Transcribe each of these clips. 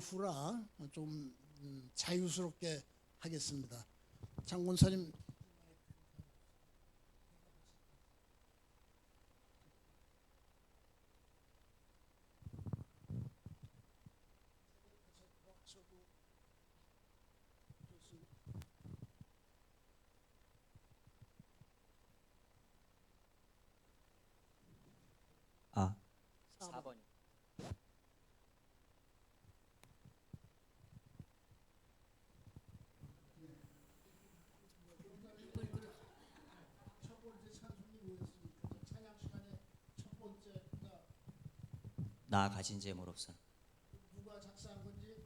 오후라 좀 자유스럽게 하겠습니다. 장군사님. 아, 4번. 나 가진 재물 없으나. 누가 작사한 건지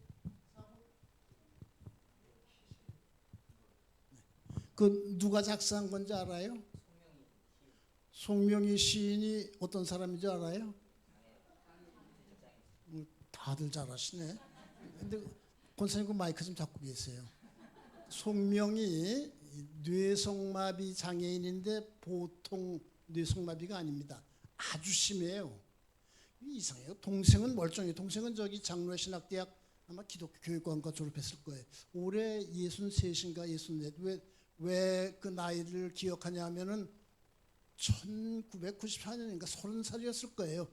그 누가 작사한 건지 알아요? 송명희 시인이 어떤 사람인지 알아요? 다들 잘 아시네. 근데 권사님 그 마이크 좀 잡고 계세요. 송명희 뇌성마비 장애인인데 보통 뇌성마비가 아닙니다. 아주 심해요. 이상해요. 동생은 멀쩡해요. 동생은 저기 장로신학대학 아마 기독교 교육관과 졸업했을 거예요. 올해 63인가 64. 왜 그 나이를 기억하냐 하면은 1994년인가 30살이었을 거예요.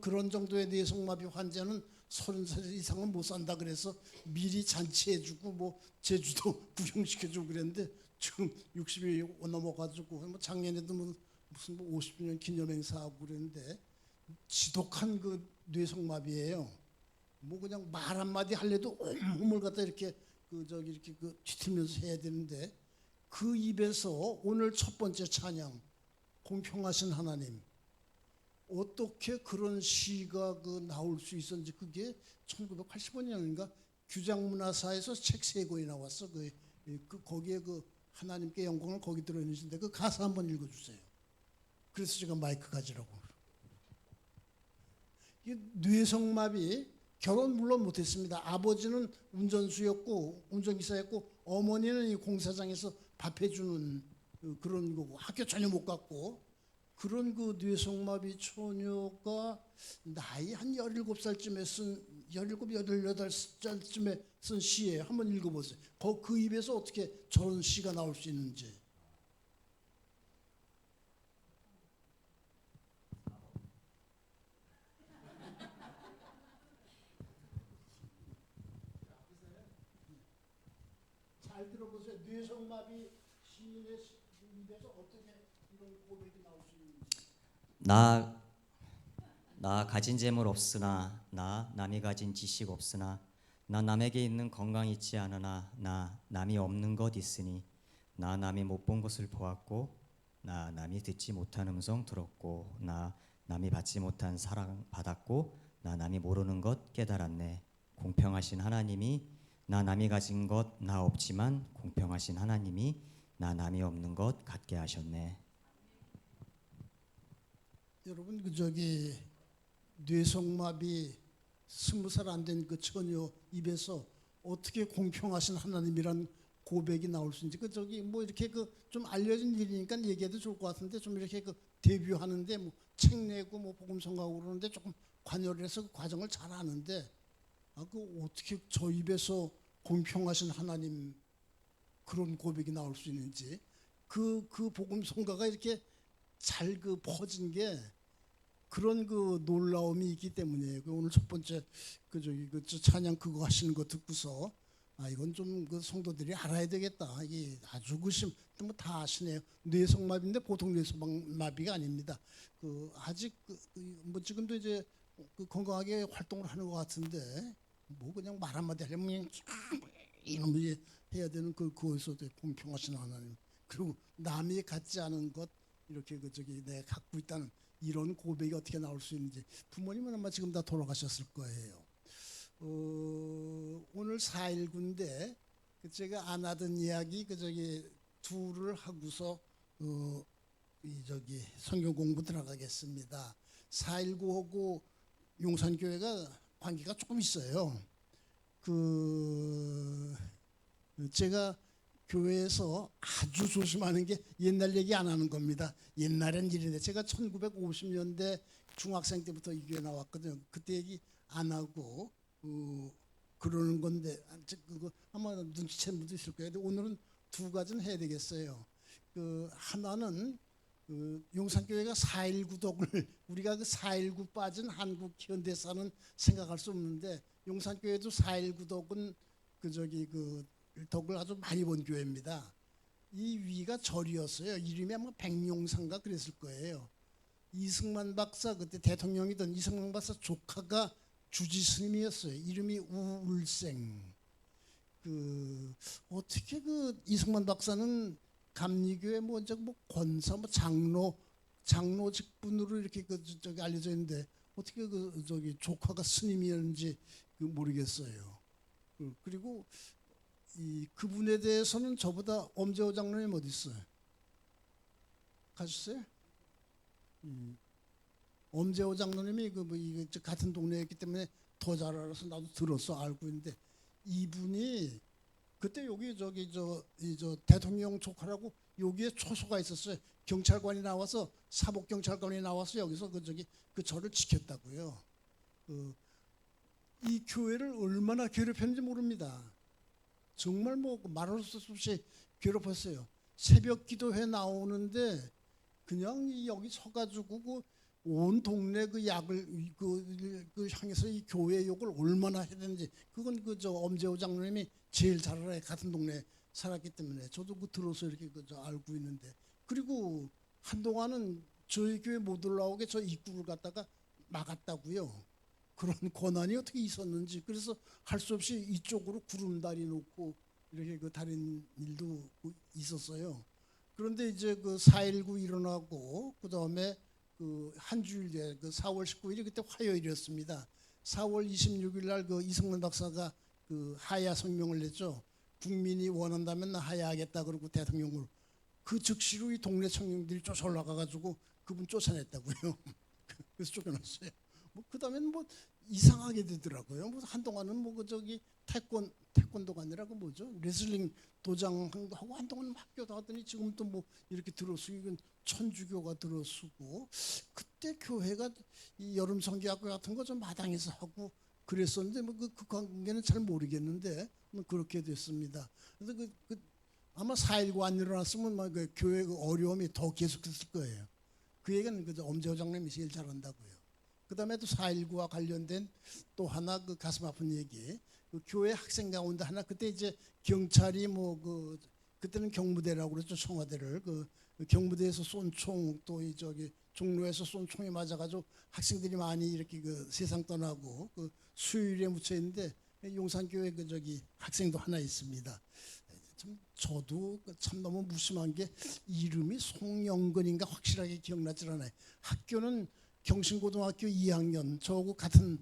그런 정도의 뇌성마비 환자는 30살 이상은 못 산다 그래서 미리 잔치해주고 뭐 제주도 구경시켜주고 그랬는데 지금 60이 넘어가지고 뭐 작년에도 무슨 50주년 기념행사하고 그랬는데 지독한 그 뇌성마비예요. 뭐 그냥 말 한마디 할래도 온몸을 갖다 이렇게 이렇게 뒤틀면서 해야 되는데 그 입에서 오늘 첫 번째 찬양 공평하신 하나님, 어떻게 그런 시가 나올 수 있었는지. 그게 1985년인가 규장문화사에서 책 3권이 나왔어. 거기에 하나님께 영광을 거기 들어있는데 그 가사 한번 읽어주세요. 그래서 제가 마이크 가지라고. 이 뇌성마비, 결혼 물론 못했습니다. 아버지는 운전기사였고 어머니는 이 공사장에서 밥 해주는 그런 거고 학교 전혀 못 갔고, 그런 그 뇌성마비 처녀가 나이 한 17살쯤에 쓴 17, 18살쯤에 쓴 시예요. 한번 읽어보세요. 그 입에서 어떻게 저런 시가 나올 수 있는지. 잘 들어보세요. 뇌성마비 시인의 입에서 어떻게 이런 고백이 나올 수 있는지. 나 가진 재물 없으나, 나 남이 가진 지식 없으나, 나 남에게 있는 건강 있지 않으나, 나 남이 없는 것 있으니, 나 남이 못 본 것을 보았고, 나 남이 듣지 못한 음성 들었고, 나 남이 받지 못한 사랑 받았고, 나 남이 모르는 것 깨달았네. 공평하신 하나님이 나 남이 가진 것 나 없지만 공평하신 하나님이 나 남이 없는 것 갖게 하셨네. 여러분 뇌성마비 20살 안 된 그 처녀 입에서 어떻게 공평하신 하나님이란 고백이 나올 수 있는지. 뭐 이렇게 좀 알려진 일이니까 얘기해도 좋을 것 같은데, 좀 이렇게 데뷔하는데 뭐 책 내고 뭐 복음 전가하고 그러는데 조금 관여를 해서 그 과정을 잘 아는데, 어떻게 저 입에서 공평하신 하나님 그런 고백이 나올 수 있는지. 그 복음 성가가 이렇게 잘 퍼진 게 그런 놀라움이 있기 때문이에요. 오늘 첫 번째 찬양 그거 하시는 거 듣고서 이건 좀 성도들이 알아야 되겠다. 이게 아주 다 아시네요. 뇌성마비인데 보통 뇌성마비가 아닙니다. 아직 뭐 지금도 이제 건강하게 활동을 하는 것 같은데, 뭐 그냥 말 한마디 하려면 이놈이 해야 되는 그거에서 공평하신 하나님, 그리고 남이 갖지 않은 것 이렇게 내가 갖고 있다는 이런 고백이 어떻게 나올 수 있는지. 부모님은 아마 지금 다 돌아가셨을 거예요. 오늘 4.19인데 제가 안 하던 이야기 둘을 하고서 성경 공부 들어가겠습니다. 4.19하고 용산교회가 관계가 조금 있어요. 제가 교회에서 아주 조심하는 게 옛날 얘기 안 하는 겁니다. 옛날엔 일인데 제가 1950년대 중학생 때부터 이 교회 나왔거든요. 그때 얘기 안 하고 그러는 건데 그거 아마 눈치챈 분도 있을 거예요. 근데 오늘은 두 가지는 해야 되겠어요. 그 하나는 그 용산교회가 4.19 덕을 우리가 그 4.19 빠진 한국 현대사는 생각할 수 없는데 용산교회도 4.19 덕은 그 덕을 아주 많이 본 교회입니다. 이 위가 절이었어요. 이름이 아마 백용산가 그랬을 거예요. 이승만 박사 그때 대통령이던 이승만 박사 조카가 주지 스님이었어요. 이름이 우울생. 그 어떻게 그 이승만 박사는 감리교회 뭐 권사 뭐 장로 직분으로 이렇게 저기 알려져 있는데 어떻게 그 저기 조카가 스님이었는지 모르겠어요. 그리고 그분에 대해서는 저보다 엄재호 장로님 어디 있어요? 가셨어요? 엄재호 장로님이 이게 같은 동네였기 때문에 더 잘 알아서 나도 들었어 알고 있는데 이분이 그때 여기 저 대통령 조카라고 여기에 초소가 있었어요. 경찰관이 나와서 사복 경찰관이 나와서 여기서 그 절을 지켰다고요. 이 교회를 얼마나 괴롭혔는지 모릅니다. 정말 뭐 말할 수 없이 괴롭혔어요. 새벽 기도회 나오는데 그냥 여기 서가지고 온 동네 그 약을 향해서 이 교회 욕을 얼마나 했는지 그건 엄재호 장로님이 제일 잘 알아요. 같은 동네 살았기 때문에 저도 들어서 이렇게 알고 있는데 그리고 한동안은 저희 교회 못 올라오게 저 입구를 갖다가 막았다고요. 그런 권한이 어떻게 있었는지 그래서 할 수 없이 이쪽으로 구름다리 놓고 이렇게 다른 일도 있었어요. 그런데 이제 4.19 일어나고 그 다음에 한 주일 뒤에 4월 19일이 그때 화요일이었습니다. 4월 26일 날 이승만 박사가 하야 성명을 냈죠. 국민이 원한다면 나 하야하겠다 그러고 대통령을 그 즉시로 이 동네 청년들이 쫓아 올라가가지고 그분 쫓아냈다고요. 그래서 쫓겨났어요. 그 다음에는 이상하게 되더라고요. 한동안은 태권도가 아니라 뭐죠? 레슬링 도장하고 한동안 학교도 하더니 지금 또 이렇게 들어서고 천주교가 들어서고 그때 교회가 이 여름 성기학교 같은 거 좀 마당에서 하고 그랬었는데 그 관계는 잘 모르겠는데 그렇게 됐습니다. 그래서 아마 4.19 안 일어났으면 그 교회 어려움이 더 계속됐을 거예요. 그 얘기는 엄재호 장님이 제일 잘한다고요. 그 다음에 또 4.19와 관련된 또 하나 가슴 아픈 얘기. 교회 학생 가운데 하나 그때 이제 경찰이 그때는 경무대라고 그랬죠. 청와대를 경무대에서 쏜 총 또 종로에서 쏜 총에 맞아가지고 학생들이 많이 이렇게 세상 떠나고 수요일에 묻혀 있는데 용산교회 학생도 하나 있습니다. 저도 참 너무 무심한 게 이름이 송영근인가 확실하게 기억나질 않아요. 학교는 경신고등학교 2학년 저하고 같은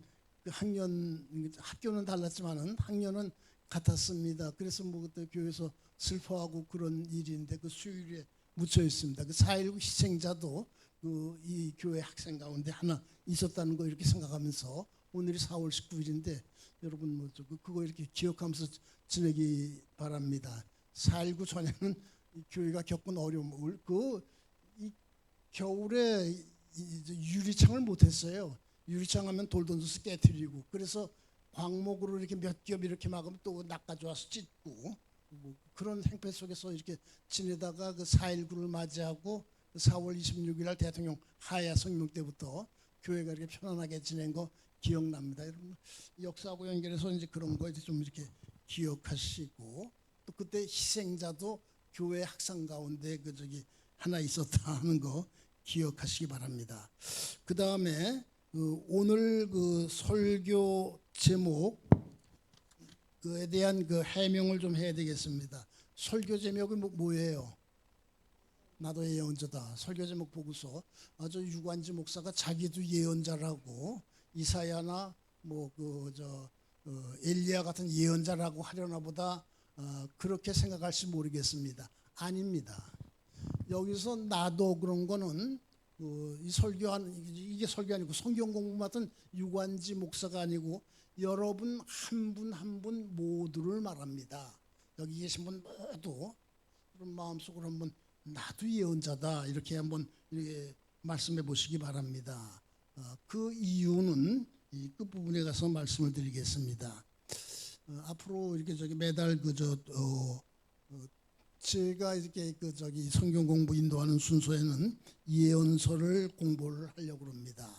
학교는 달랐지만은 학년은 같았습니다. 그래서 그때 교회에서 슬퍼하고 그런 일인데 수요일에 묻혀 있습니다. 4.19 희생자도 이 교회 학생 가운데 하나 있었다는 거 이렇게 생각하면서 오늘이 4월 19일인데 여러분 그거 이렇게 기억하면서 지내기 바랍니다. 4.19 전에는 이 교회가 겪은 어려움을 이 겨울에 유리창을 못했어요. 유리창 하면 돌 던져서 깨트리고 그래서 광목으로 이렇게 몇 겹 이렇게 막으면 또 낚아줘 와서 찢고 그런 행패 속에서 이렇게 지내다가 4.19를 맞이하고 4월 26일 날 대통령 하야 성명 때부터 교회가 이렇게 편안하게 지낸 거 기억납니다. 여러분 역사하고 연결해서 이제 그런 거 좀 이렇게 기억하시고 또 그때 희생자도 교회 학생 가운데 하나 있었다 하는 거 기억하시기 바랍니다. 그 다음에 오늘 설교 제목에 대한 해명을 좀 해야 되겠습니다. 설교 제목이 뭐예요? 나도 예언자다. 설교 제목 보고서 유관지 목사가 자기도 예언자라고 이사야나 엘리야 같은 예언자라고 하려나 보다 그렇게 생각할지 모르겠습니다. 아닙니다. 여기서 나도 그런 거는 이게 설교 아니고 성경 공부 맡은 유관지 목사가 아니고 여러분 한 분 한 분 모두를 말합니다. 여기 계신 분 모두 그런 마음속으로 한번 나도 예언자다 이렇게 한번 이렇게 말씀해 보시기 바랍니다. 그 이유는 이 끝부분에 가서 말씀을 드리겠습니다. 앞으로 이렇게 매달 제가 이렇게 성경 공부 인도하는 순서에는 예언서를 공부를 하려고 합니다.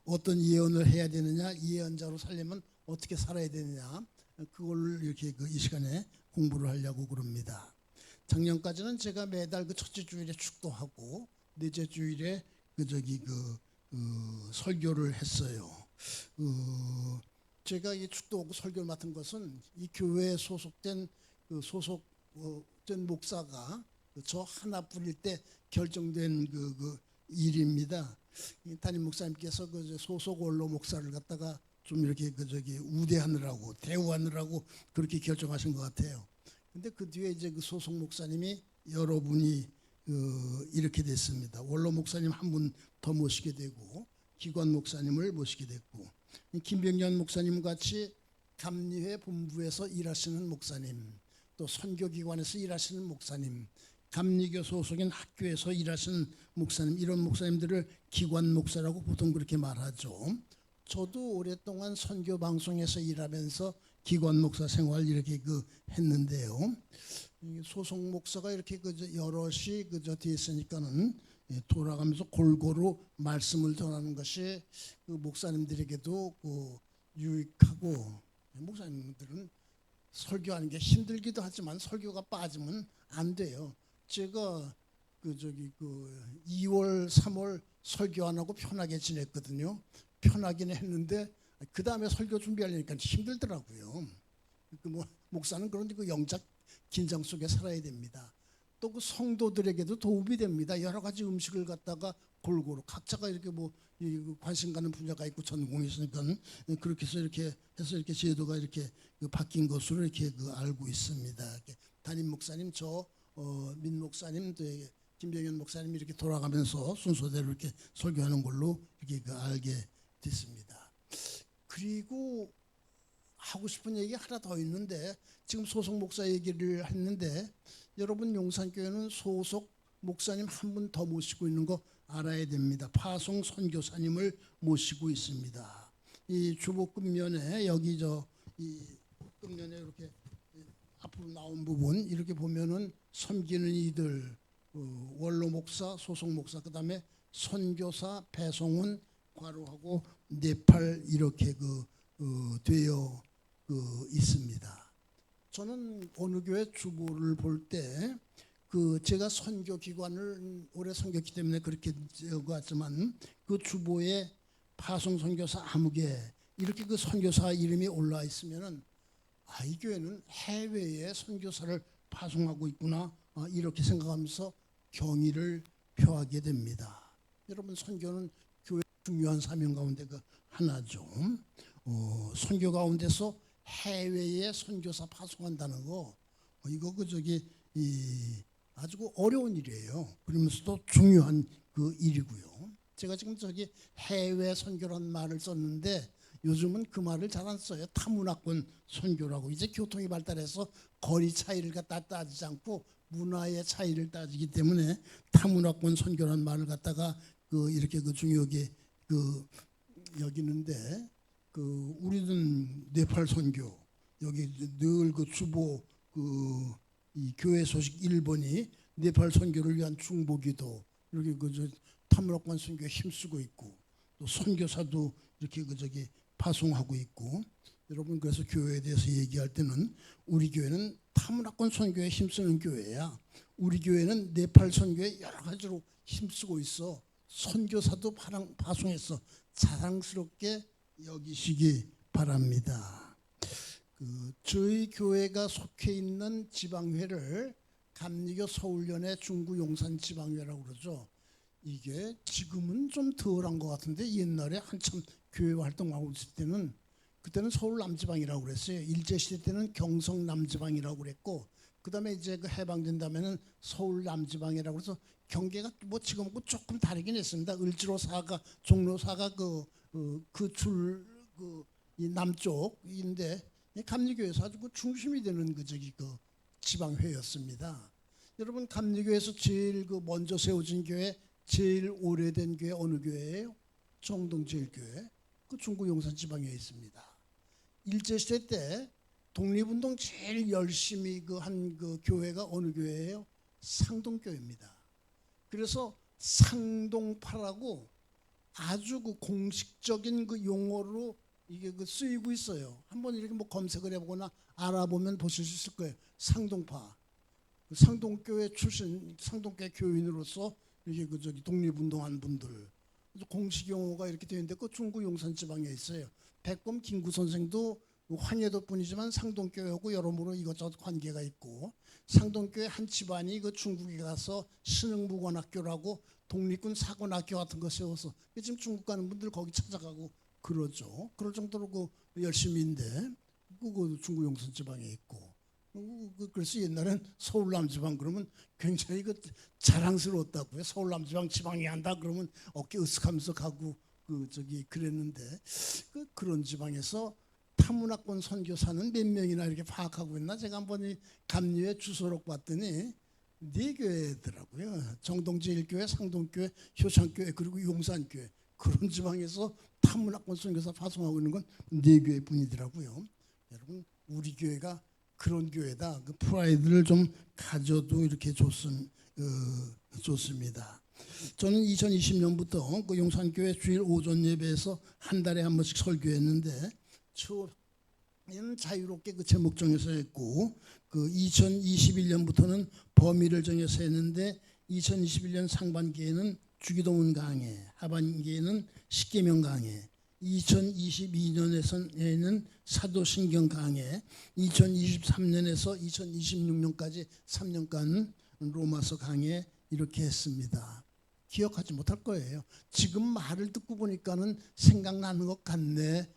어떤 예언을 해야 되느냐, 예언자로 살려면 어떻게 살아야 되느냐, 그걸 이렇게 이 시간에 공부를 하려고 그럽니다. 작년까지는 제가 매달 첫째 주일에 축도하고 넷째 주일에 설교를 했어요. 제가 이 축도하고 설교를 맡은 것은 이 교회에 소속된 소속된 목사가 저 하나뿐일 때 결정된 일입니다. 이 담임 목사님께서 소속 원로 목사를 갖다가 좀 이렇게 우대하느라고 대우하느라고 그렇게 결정하신 것 같아요. 근데 그 뒤에 이제 소속 목사님이 여러분이 이렇게 됐습니다. 원로 목사님 한 분 더 모시게 되고 기관 목사님을 모시게 됐고 김병년 목사님 같이 감리회 본부에서 일하시는 목사님, 또 선교기관에서 일하시는 목사님, 감리교 소속인 학교에서 일하시는 목사님, 이런 목사님들을 기관 목사라고 보통 그렇게 말하죠. 저도 오랫동안 선교 방송에서 일하면서 기관 목사 생활 이렇게 했는데요. 소속 목사가 이렇게 여럿이 뒤에 있으니까는 돌아가면서 골고루 말씀을 전하는 것이 목사님들에게도 유익하고, 목사님들은 설교하는 게 힘들기도 하지만 설교가 빠지면 안 돼요. 제가 2월, 3월 설교 안 하고 편하게 지냈거든요. 편하긴 했는데 그 다음에 설교 준비하려니까 힘들더라고요. 목사는 그런데 영적 긴장 속에 살아야 됩니다. 또 성도들에게도 도움이 됩니다. 여러 가지 음식을 갖다가 골고루 각자가 이렇게 관심 가는 분야가 있고 전공이 있으니까 그렇게 해서 이렇게 제도가 이렇게 바뀐 것으로 이렇게 알고 있습니다. 담임 목사님, 민 목사님, 또 김병현 목사님 이렇게 돌아가면서 순서대로 이렇게 설교하는 걸로 이렇게 알게 됐습니다. 그리고 하고 싶은 얘기 하나 더 있는데, 지금 소속 목사 얘기를 했는데 여러분 용산교회는 소속 목사님 한 분 더 모시고 있는 거 알아야 됩니다. 파송 선교사님을 모시고 있습니다. 이 주보급면에 여기 이 급면에 이렇게 앞으로 나온 부분 이렇게 보면은 섬기는 이들, 원로 목사, 소속 목사, 그다음에 선교사, 배송은 괄호하고 네팔 이렇게 되어 있습니다. 저는 어느 교회 주보를 볼 때 제가 선교 기관을 오래 섬겼기 때문에 그렇게 적었지만 그 주보에 파송 선교사 아무개 이렇게 선교사 이름이 올라 있으면은 이 교회는 해외에 선교사를 파송하고 있구나, 이렇게 생각하면서 경의를 표하게 됩니다. 여러분, 선교는 교회 중요한 사명 가운데 하나죠. 선교 가운데서 해외에 선교사 파송한다는 거, 이거 아주 어려운 일이에요. 그러면서도 중요한 일이고요. 제가 지금 해외 선교라는 말을 썼는데 요즘은 그 말을 잘 안 써요. 타문화권 선교라고. 이제 교통이 발달해서 거리 차이를 갖다 따지지 않고 문화의 차이를 따지기 때문에 타문화권 선교라는 말을 갖다가 이렇게 중요하게 여기는데, 우리는 네팔 선교, 여기 늘 주보 이 교회 소식 1번이 네팔 선교를 위한 중보기도, 이렇게 타문화권 선교에 힘쓰고 있고, 또 선교사도 이렇게 파송하고 있고. 여러분, 그래서 교회에 대해서 얘기할 때는 우리 교회는 타문화권 선교에 힘쓰는 교회야. 우리 교회는 네팔 선교에 여러 가지로 힘쓰고 있어. 선교사도 파송해서 자랑스럽게 여기시기 바랍니다. 저희 교회가 속해 있는 지방회를 감리교 서울연회 중구 용산 지방회라고 그러죠. 이게 지금은 좀 덜한 것 같은데 옛날에 한참 교회 활동하고 있을 때는, 그때는 서울 남지방이라고 그랬어요. 일제시대 때는 경성 남지방이라고 그랬고, 그 다음에 이제 해방된 다음에는 서울 남지방이라고 해서 경계가 지금하고 조금 다르긴 했습니다. 을지로사가, 종로사가 이 남쪽인데 감리교에서 아주 중심이 되는 지방회였습니다. 여러분, 감리교에서 제일 먼저 세워진 교회, 제일 오래된 교회 어느 교회예요? 정동제일교회. 중구 용산 지방에 있습니다. 일제시대 때 독립운동 제일 열심히 한 교회가 어느 교회예요? 상동교회입니다. 그래서 상동파라고 아주 공식적인 용어로 이게 쓰이고 있어요. 한번 이렇게 뭐 검색을 해보거나 알아보면 보실 수 있을 거예요. 상동파, 상동교회 출신, 상동교회 교인으로서 이렇게 독립운동한 분들. 공식 용어가 이렇게 되어 있는데 중구 용산 지방에 있어요. 백범 김구 선생도 황해도 뿐이지만 상동교회하고 여러모로 이것저것 관계가 있고, 상동교회 한 집안이 중국에 가서 신흥무관학교라고 독립군 사관학교 같은 거 세워서 지금 중국 가는 분들 거기 찾아가고 그러죠. 그럴 정도로 열심히인데 중구 용산 지방에 있고, 그래서 옛날엔 서울 남지방 그러면 굉장히 자랑스러웠다고요. 서울 남지방 지방이 한다 그러면 어깨 으쓱하면서 가고 그랬는데, 그런 지방에서 타문화권 선교사는 몇 명이나 이렇게 파악하고 있나? 제가 한번 이 감리회 주소록 봤더니 4교회더라고요. 정동제일교회, 상동교회, 효창교회, 그리고 용산교회. 그런 지방에서 타문화권 선교사 파송하고 있는 건 4교회 뿐이더라고요. 여러분, 우리 교회가 그런 교회다. 프라이드를 좀 가져도 이렇게 좋습니다. 저는 2020년부터 용산교회 주일 오전 예배에서 한 달에 한 번씩 설교했는데, 처음에는 자유롭게 제목 정해서 했고, 2021년부터는 범위를 정해서 했는데, 2021년 상반기에는 주기도문 강해, 하반기에는 십계명 강해, 2022년에는 사도신경 강해, 2023년에서 2026년까지 3년간 로마서 강해, 이렇게 했습니다. 기억하지 못할 거예요. 지금 말을 듣고 보니까는 생각나는 것 같네.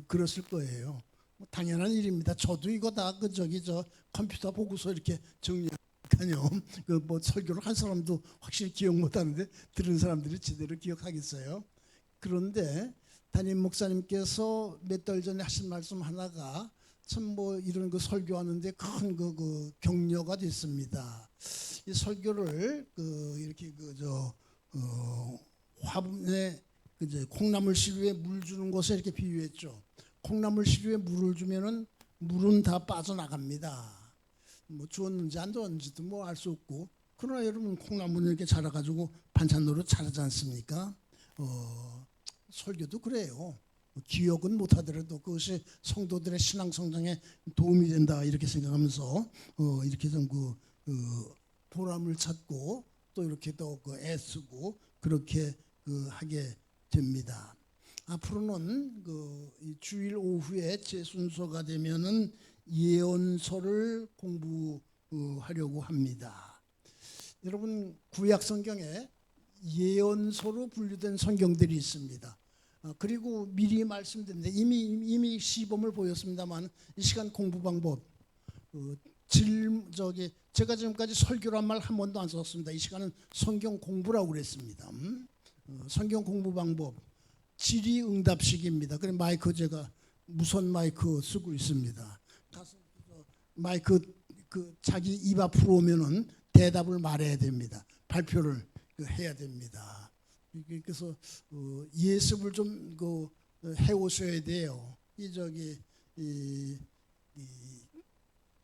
그랬을 거예요. 당연한 일입니다. 저도 이거 다 컴퓨터 보고서 이렇게 정리하니까요. 설교를 한 사람도 확실히 기억 못하는데 들은 사람들이 제대로 기억하겠어요. 그런데 담임 목사님께서 몇 달 전에 하신 말씀 하나가 참 이런 설교하는데 큰 격려가 됐습니다. 이 설교를 이렇게 화분에 콩나물 시루에 물 주는 것에 이렇게 비유했죠. 콩나물 시루에 물을 주면은 물은 다 빠져나갑니다. 주었는지 안 주었는지도 알 수 없고, 그러나 여러분 콩나물은 이렇게 자라가지고 반찬으로 자라지 않습니까? 설교도 그래요. 기억은 못하더라도 그것이 성도들의 신앙 성장에 도움이 된다 이렇게 생각하면서 이렇게 좀 보람을 찾고 또 이렇게 또 애쓰고 그렇게 하게 됩니다. 앞으로는 이 주일 오후에 제 순서가 되면은 예언서를 공부하려고 합니다. 여러분, 구약 성경에 예언서로 분류된 성경들이 있습니다. 그리고 미리 말씀드렸는데 이미 시범을 보였습니다만, 이 시간 공부 방법, 제가 지금까지 설교란 말 한 번도 안 썼습니다. 이 시간은 성경 공부라고 그랬습니다. 성경 공부 방법, 질의응답식입니다. 그래 마이크 제가 무선 마이크 쓰고 있습니다. 마이크 자기 입 앞으로 오면은 대답을 말해야 됩니다. 발표를 해야 됩니다. 그래서 예습을 좀 해오셔야 돼요. 이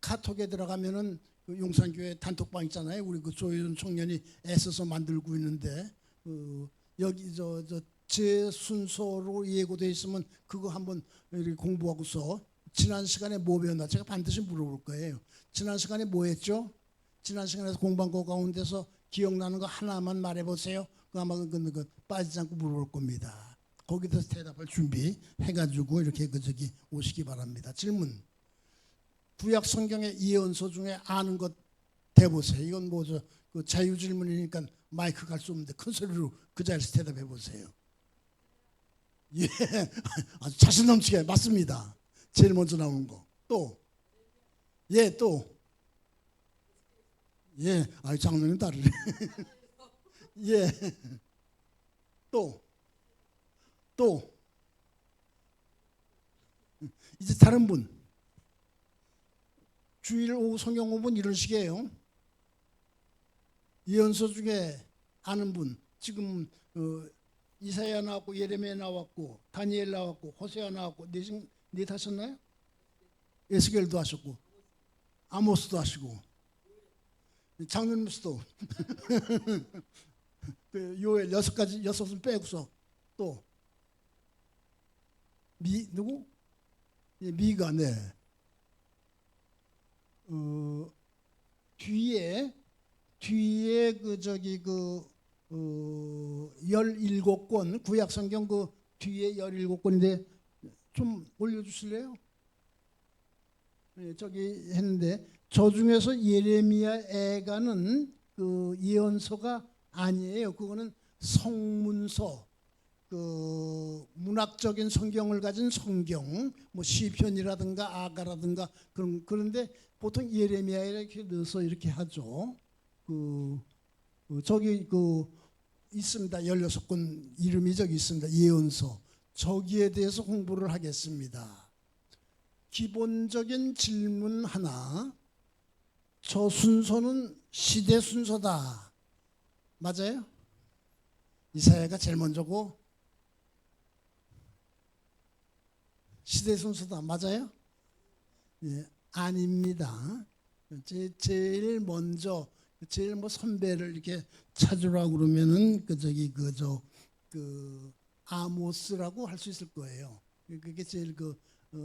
카톡에 들어가면은 용산교회 단톡방 있잖아요. 우리 조윤 청년이 애써서 만들고 있는데, 여기 제 순서로 예고돼 있으면 그거 한번 이렇게 공부하고서 지난 시간에 뭐 배웠나 제가 반드시 물어볼 거예요. 지난 시간에 뭐 했죠? 지난 시간에서 공부한 거 가운데서 기억나는 거 하나만 말해보세요. 아마 빠지지 않고 물어볼 겁니다. 거기에 대해서 대답할 준비해가지고 이렇게 오시기 바랍니다. 질문. 구약 성경의 예언서 중에 아는 것 대보세요. 이건 자유질문이니까 마이크 갈 수 없는데 큰 소리로 그 자리에서 대답해 보세요. 예, 아주 자신 넘치게 맞습니다. 제일 먼저 나오는 거. 또, 예, 또, 예, 장르는 다르네. 예, 또, 이제 다른 분. 주일 오후 성경 공부는 이런 식이에요. 예언서 중에 아는 분, 지금 이사야 나왔고 예레미야 나왔고 다니엘 나왔고 호세아 나왔고 넷 하셨나요? 에스겔도 하셨고 아모스도 하시고 장면수도 그 요엘 6가지 6은 빼고서 또 누구? 예, 미가 네. 뒤에 그 저기 그 17권 구약 성경 그 뒤에 17권인데 좀 올려 주실래요? 네, 저기 했는데 저 중에서 예레미야 애가는 그 예언서가 아니에요. 그거는 성문서, 그 문학적인 성경을 가진 성경, 뭐 시편이라든가 아가라든가 그런데 보통 예레미야에 이렇게 넣어서 이렇게 하죠. 저기 있습니다. 16권 이름이 저기 있습니다. 예언서. 저기에 대해서 공부를 하겠습니다. 기본적인 질문 하나. 저 순서는 시대 순서다. 맞아요? 이사야가 제일 먼저고 시대 순서다. 맞아요? 예, 아닙니다. 제일 먼저 제일 뭐 선배를 이렇게 찾으라고 그러면은 그 아모스라고 할 수 있을 거예요. 그게 제일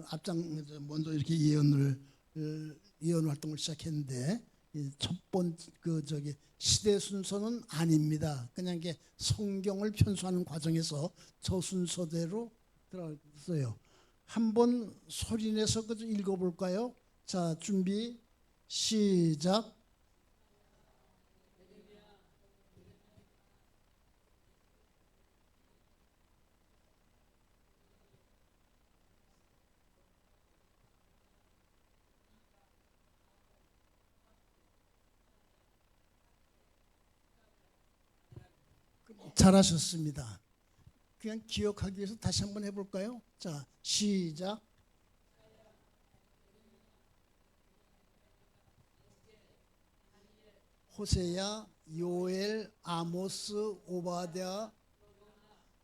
앞장 먼저 이렇게 예언 활동을 시작했는데 첫 번째 시대 순서는 아닙니다. 그냥 이게 성경을 편수하는 과정에서 저 순서대로 들어갔어요. 한번 소리내서 읽어볼까요? 자, 준비 시작. 잘하셨습니다. 그냥 기억하기 위해서 다시 한번 해볼까요? 자, 시작. 호세야, 요엘, 아모스, 오바댜,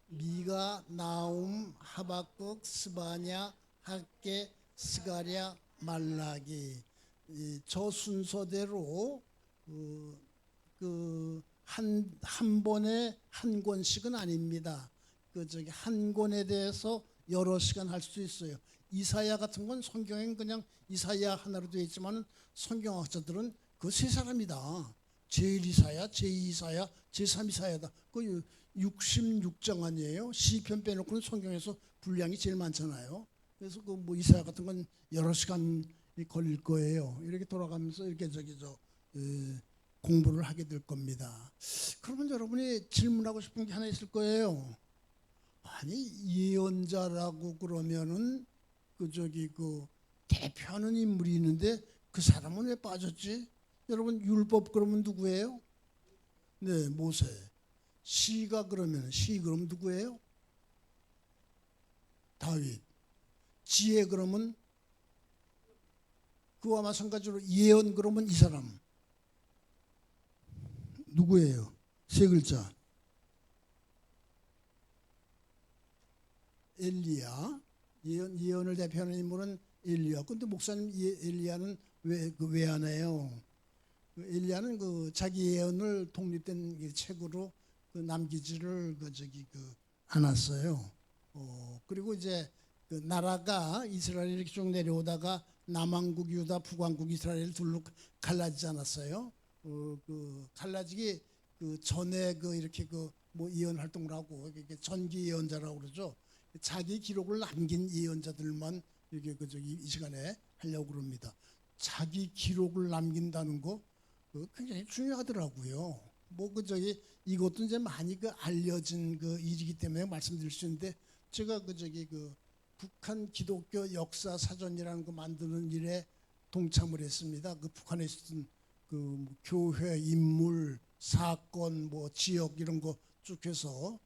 미가, 나움, 하박국, 스바냐, 학개, 스가랴, 말라기. 저 순서대로 한 번에 한 권씩은 아닙니다. 한 권에 대해서 여러 시간 할 수 있어요. 이사야 같은 건 성경엔 그냥 이사야 하나로 되어 있지만 성경학자들은 그 세 사람이다. 제1이사야, 제2이사야, 제3이사야다. 그 66장 아니에요? 시편 빼놓고는 성경에서 분량이 제일 많잖아요. 그래서 뭐 이사야 같은 건 여러 시간이 걸릴 거예요. 이렇게 돌아가면서 이렇게 공부를 하게 될 겁니다. 그러면 여러분이 질문하고 싶은 게 하나 있을 거예요. 아니 예언자라고 그러면은 대표하는 인물이 있는데 그 사람은 왜 빠졌지? 여러분 율법 그러면 누구예요? 네, 모세. 시가 그러면 그럼 누구예요? 다윗. 지혜 그러면 그와 마찬가지로 예언 그러면 이 사람 누구예요? 세 글자. 엘리야. 예언을 대표하는 인물은 엘리야. 근데 목사님 엘리야는 왜 안 해요? 엘리야는 자기 예언을 독립된 책으로 남기지를 않았어요. 그리고 이제 나라가 이스라엘이 이렇게 쭉 내려오다가 남왕국 유다, 북왕국 이스라엘 둘로 갈라지지 않았어요. 갈라지기 전에 이렇게 뭐 예언 활동을 하고 전기 예언자라고 그러죠. 자기 기록을 남긴 예언자들만 이렇게 이 시간에 하려고 그럽니다. 자기 기록을 남긴다는 거 굉장히 중요하더라고요. 뭐 이것도 이제 많이 알려진 일이기 때문에 말씀드릴 수 있는데 제가 북한 기독교 역사 사전이라는 거 만드는 일에 동참을 했습니다. 북한에 있었던 뭐 교회 인물 사건 뭐 지역 이런 거 쭉 해서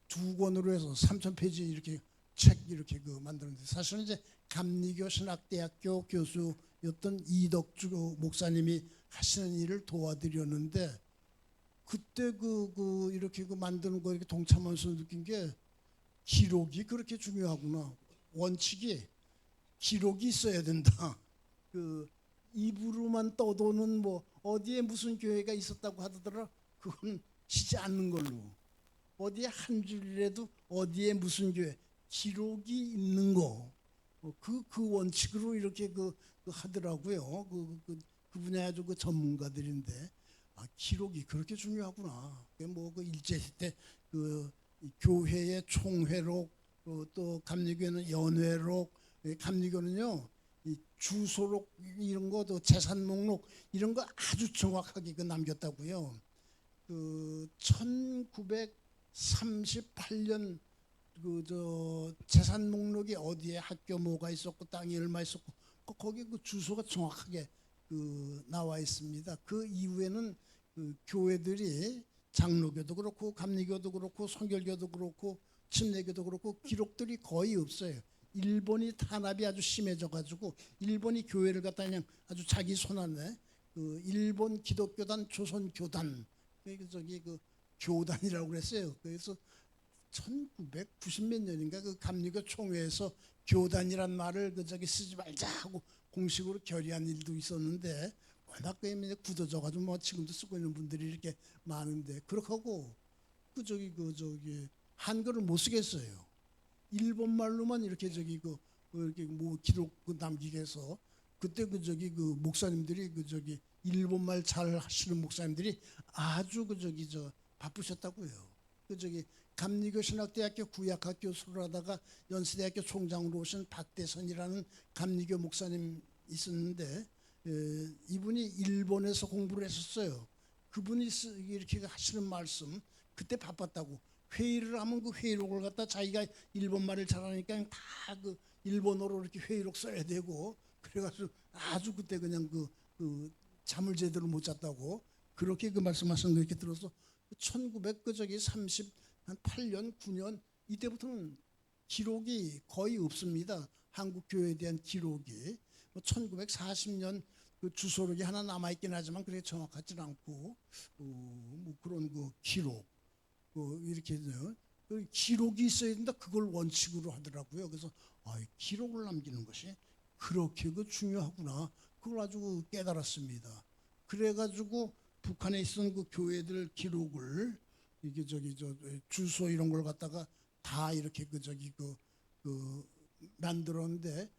두 권으로 해서 3,000페이지 이렇게 책 이렇게 만드는데 사실은 이제 감리교 신학대학교 교수였던 이덕주 목사님이 하시는 일을 도와드렸는데 그때 이렇게 만드는 거 이렇게 동참하면서 느낀 게 기록이 그렇게 중요하구나. 원칙이 기록이 있어야 된다. 그 입으로만 떠도는 뭐 어디에 무슨 교회가 있었다고 하더라 그건 치지 않는 걸로. 어디에 한 줄이라도 어디에 무슨 교회 기록이 있는 거. 그 원칙으로 이렇게 그 하더라고요. 그 분야 아주 그 전문가들인데 기록이 그렇게 중요하구나. 뭐그 일제 시대 그 교회의 총회록 또 감리교회는 연회록 감리교는요 이 주소록 이런 거도 재산 목록 이런 거 아주 정확하게 그 남겼다고요. 그 1938년 그 저 재산 목록이 어디에 학교 뭐가 있었고 땅이 얼마 있었고 거기 그 주소가 정확하게 그 나와 있습니다. 그 이후에는 그 교회들이 장로교도 그렇고 감리교도 그렇고 성결교도 그렇고 침례교도 그렇고 기록들이 거의 없어요. 일본이 탄압이 아주 심해져 가지고 일본이 교회를 갖다 그냥 아주 자기 손 안에 그 일본 기독교단 조선교단 저기 그 교단이라고 그랬어요. 그래서 1990 몇 년인가 그 감리교 총회에서 교단이란 말을 그 저기 쓰지 말자 하고 공식으로 결의한 일도 있었는데 워낙 그 굳어져가지고 뭐 지금도 쓰고 있는 분들이 이렇게 많은데 그렇게 하고 그 저기 한글을 못 쓰겠어요. 일본 말로만 이렇게 저기 이렇게 뭐 기록 남기게 해서 그때 그 저기 그 목사님들이 그 저기 일본말 잘 하시는 목사님들이 아주 그 저기 바쁘셨다고요. 그 저기 감리교 신학대학교 구약학 교수를 하다가 연세대학교 총장으로 오신 박대선이라는 감리교 목사님 있었는데 이분이 일본에서 공부를 했었어요. 그분이 이렇게 하시는 말씀 그때 바빴다고 회의를 하면 그 회의록을 갖다 자기가 일본말을 잘하니까 다 그 일본어로 이렇게 회의록 써야 되고 그래가지고 아주 그때 그냥 그 잠을 제대로 못 잤다고 그렇게 그 말씀하시는 거 이렇게 들어서 1938년 9년 이때부터는 기록이 거의 없습니다. 한국 교회에 대한 기록이 1940년 그 주소록이 하나 남아 있긴 하지만 그렇게 정확하지는 않고 뭐 그런 그 기록 이렇게 그 기록이 있어야 된다. 그걸 원칙으로 하더라고요. 그래서 기록을 남기는 것이 그렇게 그 중요하구나. 그걸 아주 깨달았습니다. 그래가지고 북한에 있던 그 교회들 기록을 이게 저기 주소 이런 걸 갖다가 다 이렇게 그 만들었는데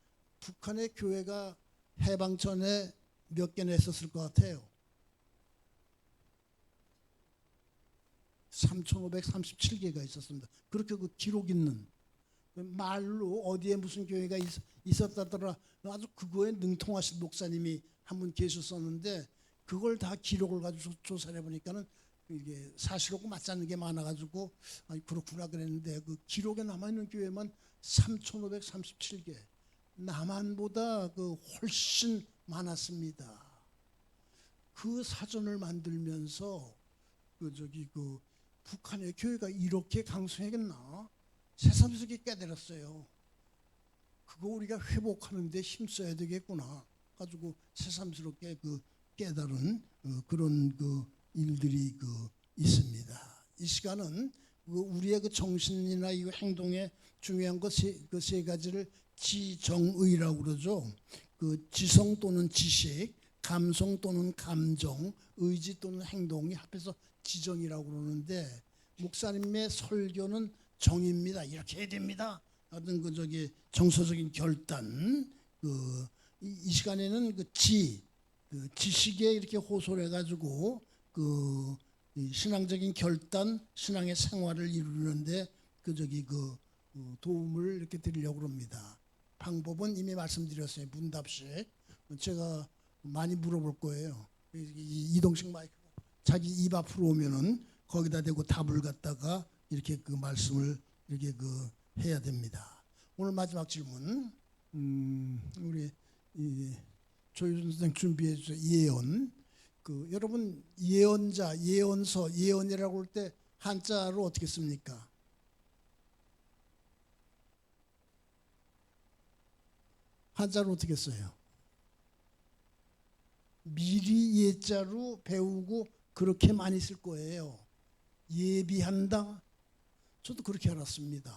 북한의 교회가 해방 전에 몇 개나 있었을 것 같아요. 3,537개가 있었습니다. 그렇게 그 기록 있는 말로 어디에 무슨 교회가 있었다더라 아주 그거에 능통하신 목사님이 한 분 계셨었는데 그걸 다 기록을 가지고 조사를 해보니까는 이게 사실하고 맞지 않는 게 많아가지고 그렇구나 그랬는데 그 기록에 남아있는 교회만 3,537개 남한보다 그 훨씬 많았습니다. 그 사전을 만들면서 그 북한의 교회가 이렇게 강성했겠나 새삼스럽게 깨달았어요. 그거 우리가 회복하는 데 힘써야 되겠구나 가지고 새삼스럽게 그 깨달은 그런 그 일들이 그 있습니다. 이 시간은 우리의 그 정신이나 이 행동에 중요한 그 세 가지를 지정의라고 그러죠. 그 지성 또는 지식, 감성 또는 감정, 의지 또는 행동이 합해서 지정이라고 그러는데 목사님의 설교는 정입니다. 이렇게 해야 됩니다. 어떤 그 저기 정서적인 결단 이 시간에는 그 지식에 이렇게 호소를 해가지고 그 신앙적인 결단, 신앙의 생활을 이루는데 그 도움을 이렇게 드리려고 합니다. 방법은 이미 말씀드렸어요. 문답식. 제가 많이 물어볼 거예요. 이동식 마이크 자기 입 앞으로 오면은 거기다 대고 답을 갖다가 이렇게 그 말씀을 이렇게 그 해야 됩니다. 오늘 마지막 질문. 우리 조효준 선생 준비해 주셔 예언. 여러분 예언자, 예언서, 예언이라고 할 때 한자로 어떻게 씁니까? 한자로 어떻게 써요? 미리 예자로 배우고 그렇게 많이 쓸 거예요. 예비한다. 저도 그렇게 알았습니다.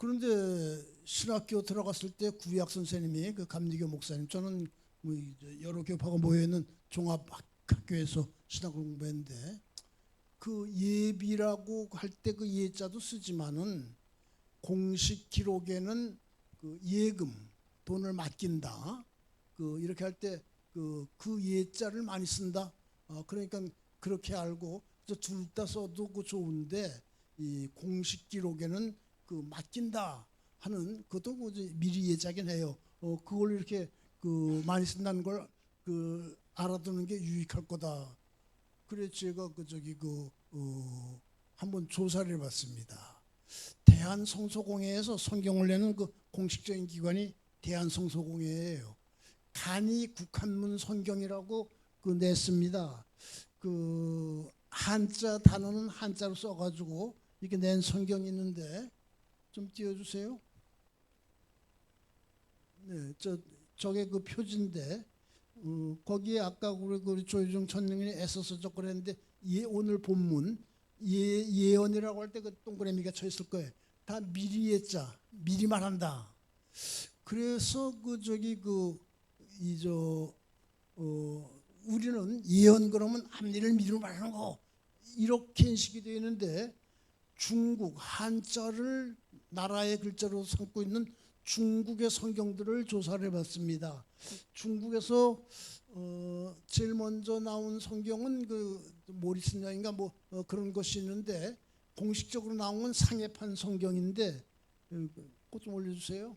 그런데 신학교 들어갔을 때 구약 선생님이 그 감리교 목사님, 저는 뭐 이제 여러 교파가 모여 있는 종합 학교에서 신학 공부했는데 그 예비라고 할 때 그 예자도 쓰지만은 공식 기록에는 그 예금 돈을 맡긴다. 그 이렇게 할 때 그 예자를 많이 쓴다. 그러니까 그렇게 알고 둘 다 써도 그 좋은데 이 공식 기록에는 그 맡긴다 하는 그것도 뭐 이제 미리 예자긴 해요. 그걸 이렇게 그 많이 쓴다는 걸 그 알아두는 게 유익할 거다. 그래 제가 한번 조사를 해봤습니다. 대한성서공회에서 성경을 내는 그 공식적인 기관이 대한성서공회예요. 간이 국한문 성경이라고 그 냈습니다. 그 한자 단어는 한자로 써가지고 이렇게 낸 성경이 있는데 좀 띄워주세요. 네, 저게 그 표지인데 거기에 아까 우리 조유정 천령이 애써서 접근했는데 오늘 본문 예언이라고 할 때 그 동그라미가 쳐 있을 거예요. 다 미리 예자, 미리 말한다. 그래서 우리는 예언 그러면 앞일을 미리 말하는 거 이렇게 인식이 되어 있는데 중국 한자를 나라의 글자로 삼고 있는 중국의 성경들을 조사를 해봤습니다. 중국에서 제일 먼저 나온 성경은 그 모리슨야인가 그런 것이 있는데 공식적으로 나온 건 상해판 성경인데 꽃 좀 올려주세요.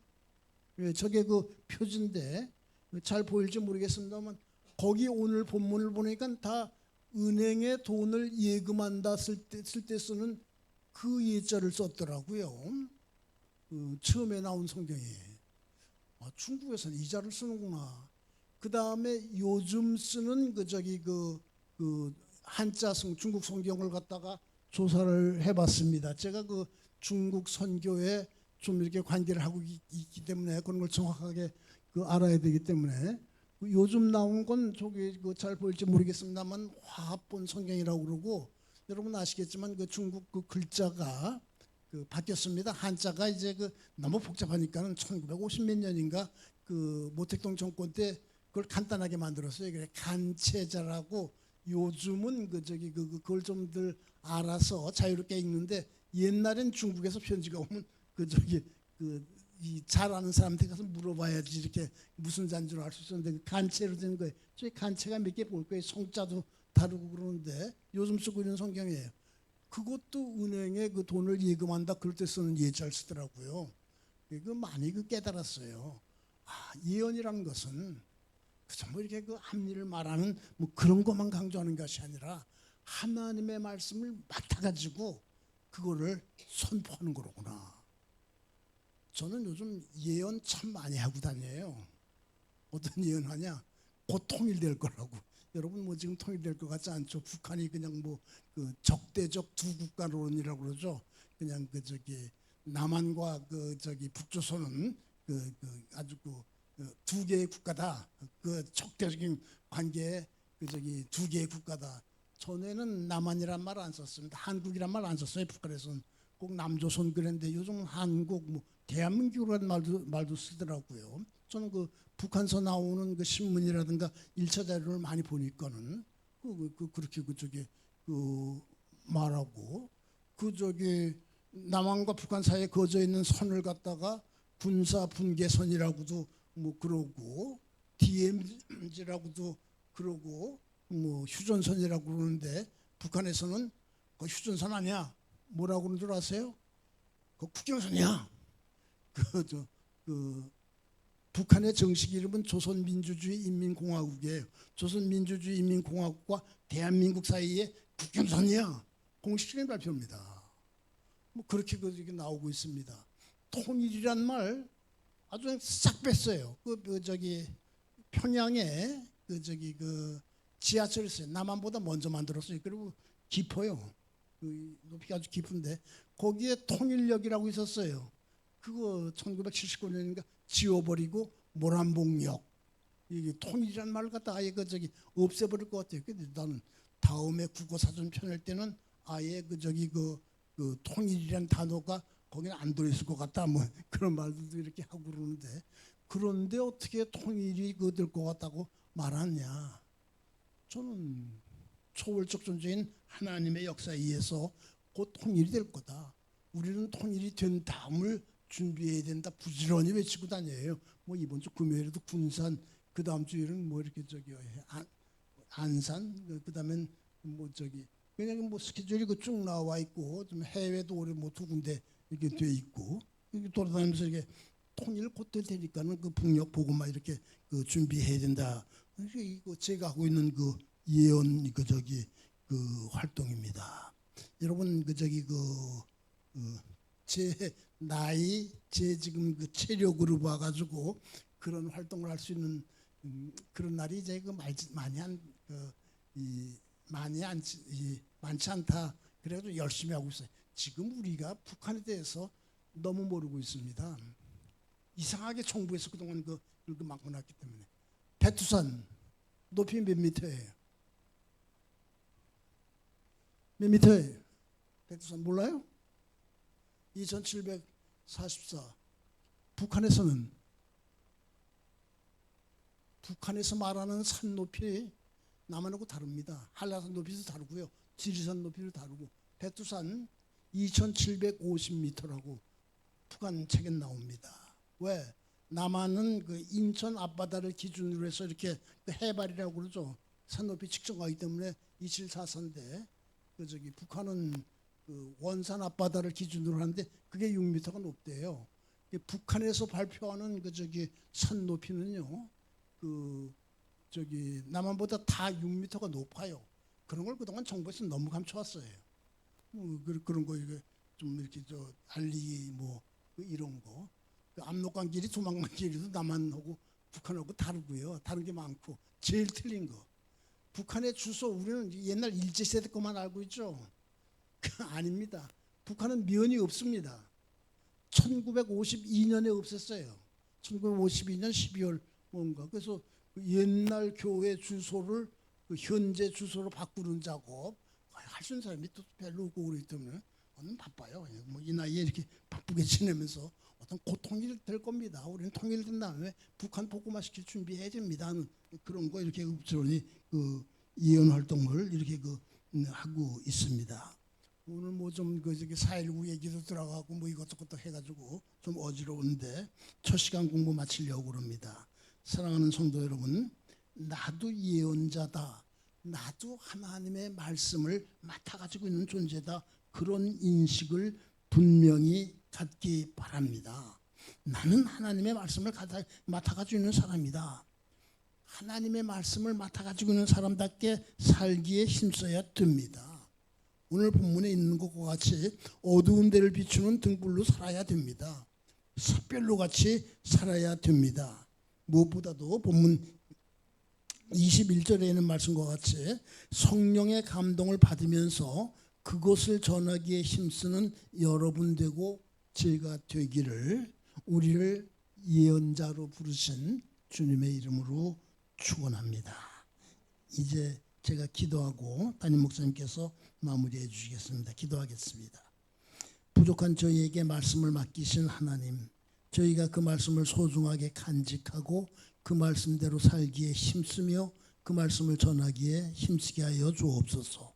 예, 저게 그 표지인데 잘 보일지 모르겠습니다만 거기 오늘 본문을 보니까 다 은행에 돈을 예금한다 쓸 때 쓰는 그 예자를 썼더라고요. 처음에 나온 성경이 중국에서는 이 자를 쓰는구나. 그 다음에 요즘 쓰는 그 한자 중국 성경을 갖다가 조사를 해봤습니다. 제가 그 중국 선교에 좀 이렇게 관계를 하고 있기 때문에 그런 걸 정확하게 알아야 되기 때문에 요즘 나온 건 저기 잘 보일지 모르겠습니다만 화합본 성경이라고 그러고 여러분 아시겠지만 그 중국 그 글자가 바뀌었습니다. 한자가 이제 너무 복잡하니까는 1950몇 년인가 그 모택동 정권 때 그걸 간단하게 만들었어요. 그래 간체자라고 요즘은 그걸 좀들 알아서 자유롭게 읽는데 옛날엔 중국에서 편지가 오면 이 잘 아는 사람한테 가서 물어봐야지 이렇게 무슨 자인 줄 알 수 있었는데 간체로 된 거예요. 저희 간체가 몇 개 볼 거예요. 성자도 다르고 그러는데 요즘 쓰고 있는 성경이에요. 그것도 은행에 그 돈을 예금한다 그럴 때 쓰는 예자를 쓰더라고요. 그 많이 깨달았어요. 예언이라는 것은 그저 뭐 이렇게 그 앞일을 말하는 뭐 그런 것만 강조하는 것이 아니라 하나님의 말씀을 맡아가지고 그거를 선포하는 거로구나. 저는 요즘 예언 참 많이 하고 다녀요. 어떤 예언하냐? 곧 통일될 거라고. 여러분 뭐 지금 통일될 것 같지 않죠? 북한이 그냥 그 적대적 두 국가론이라고 그러죠. 그냥 남한과 북조선은 아주 두 개의 국가다. 그 적대적인 관계에 두 개의 국가다. 전에는 남한이란 말 안 썼습니다. 한국이란 말 안 썼어요. 북한에서는 꼭 남조선 그랬는데 요즘은 한국 대한민국이라는 말도 쓰더라고요. 저는 그 북한서 나오는 그 신문이라든가 1차 자료를 많이 보니까는 그렇게 말하고 남한과 북한 사이에 그어져 있는 선을 갖다가 군사 분계선이라고도 그러고 DMZ라고도 그러고 휴전선이라고 그러는데 북한에서는 그 휴전선 아니야. 뭐라고 그러는 줄 아세요? 그 국경선이야. 북한의 정식 이름은 조선민주주의 인민공화국이에요. 조선민주주의 인민공화국과 대한민국 사이에 국경선이야. 공식적인 발표입니다. 그렇게 나오고 있습니다. 통일이란 말 아주 싹 뺐어요. 평양에 지하철이 있어요. 남한보다 먼저 만들었어요. 그리고 깊어요. 높이가 아주 깊은데 거기에 통일역이라고 있었어요. 그거 1979년인가 지워버리고 모란봉역. 이게 통일이라는 말을 갖다 아예 없애버릴 것 같아요. 근데 나는 다음에 국어사전 펴낼 때는 아예 통일이라는 단어가 거기는 안 들어있을 것 같다 뭐 그런 말들도 이렇게 하고 그러는데 그런데 어떻게 통일이 될 것 같다고 말하냐. 저는 초월적 존재인 하나님의 역사에 의해서 곧 통일이 될 거다. 우리는 통일이 된 다음을 준비해야 된다. 부지런히 외치고 다녀요. 뭐 이번 주 금요일에도 군산, 그 다음 주일은 뭐 이렇게 안산, 그다음엔 뭐 그냥 뭐 스케줄이 쭉 나와 있고 좀 해외도 올해 뭐 2군데 이렇게 돼 있고 이렇게 돌아다니면서 이게 통일 곧 될 테니까는 그 북녘 보고만 이렇게 준비해야 된다. 이거 제가 하고 있는 그 예언 그 활동입니다. 여러분 제 나이 제 지금 그 체력으로 봐가지고 그런 활동을 할 수 있는 그런 날이 이제 많지 않다. 그래도 열심히 하고 있어요. 지금 우리가 북한에 대해서 너무 모르고 있습니다. 이상하게 정부에서 그동안 이렇게 막아놨기 때문에. 백두산 높이 몇 미터예요? 몇 미터예요? 백두산 몰라요? 2744. 북한에서 말하는 산 높이 남한하고 다릅니다. 한라산 높이도 다르고요. 지리산 높이도 다르고. 백두산 2750m라고 북한 책에 나옵니다. 왜? 남한은 그 인천 앞바다를 기준으로 해서 이렇게 그 해발이라고 그러죠. 산 높이 측정하기 때문에 2744인데 북한은 그 원산 앞바다를 기준으로 하는데 그게 6m가 높대요. 북한에서 발표하는 산 높이는요. 남한보다 다 6m가 높아요. 그런 걸 그동안 정부에서 너무 감춰왔어요. 그런 거 이게 좀 이렇게 알리기 뭐 이런 거. 압록강 길이 두만강 길이도 남한하고 북한하고 다르고요. 다른 게 많고 제일 틀린 거. 북한의 주소 우리는 옛날 일제시대 것만 알고 있죠. 아닙니다. 북한은 면이 없습니다. 1952년에 없앴어요. 1952년 12월 뭔가. 그래서 옛날 교회 주소를 현재 주소로 바꾸는 작업 할 수 있는 사람이 또 별로 없고 그러기 때문에 오늘 바빠요. 뭐 이 나이에 이렇게 바쁘게 지내면서 어떤 고통이 될 겁니다. 우리는 통일된 다음에 북한 복구만 시킬 준비해야 됩니다. 그런 거 이렇게 부지런히 예언 활동을 이렇게 하고 있습니다. 오늘 뭐 좀 4.19 얘기도 들어가고 뭐 이것저것 해가지고 좀 어지러운데 첫 시간 공부 마치려고 그럽니다. 사랑하는 성도 여러분, 나도 예언자다. 나도 하나님의 말씀을 맡아가지고 있는 존재다. 그런 인식을 분명히 갖기 바랍니다. 나는 하나님의 말씀을 맡아가지고 있는 사람이다. 하나님의 말씀을 맡아가지고 있는 사람답게 살기에 힘써야 됩니다. 오늘 본문에 있는 것과 같이 어두운 데를 비추는 등불로 살아야 됩니다. 샛별로 같이 살아야 됩니다. 무엇보다도 본문 21절에 있는 말씀과 같이 성령의 감동을 받으면서 그것을 전하기에 힘쓰는 여러분 되고 제가 되기를 우리를 예언자로 부르신 주님의 이름으로 축원합니다. 이제 제가 기도하고 담임 목사님께서 마무리해 주시겠습니다. 기도하겠습니다. 부족한 저희에게 말씀을 맡기신 하나님, 저희가 그 말씀을 소중하게 간직하고 그 말씀대로 살기에 힘쓰며 그 말씀을 전하기에 힘쓰게 하여 주옵소서.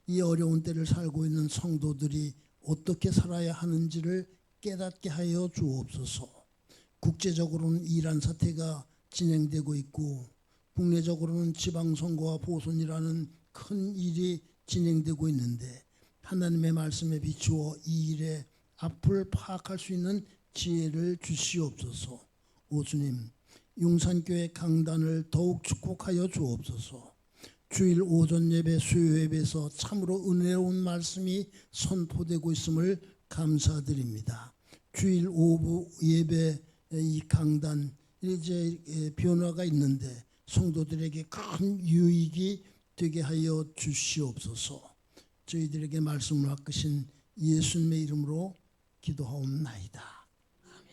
이 어려운 때를 살고 있는 성도들이 어떻게 살아야 하는지를 깨닫게 하여 주옵소서. 국제적으로는 이란 사태가 진행되고 있고 국내적으로는 지방선거와 보선이라는 큰 일이 진행되고 있는데 하나님의 말씀에 비추어 이 일의 앞을 파악할 수 있는 지혜를 주시옵소서. 오 주님, 용산교회 강단을 더욱 축복하여 주옵소서. 주일 오전 예배, 수요 예배에서 참으로 은혜로운 말씀이 선포되고 있음을 감사드립니다. 주일 오후 예배 이 강단 이제 변화가 있는데 성도들에게 큰 유익이 되게 하여 주시옵소서. 저희들에게 말씀을 맡기신 예수님의 이름으로 기도하옵나이다. 아멘.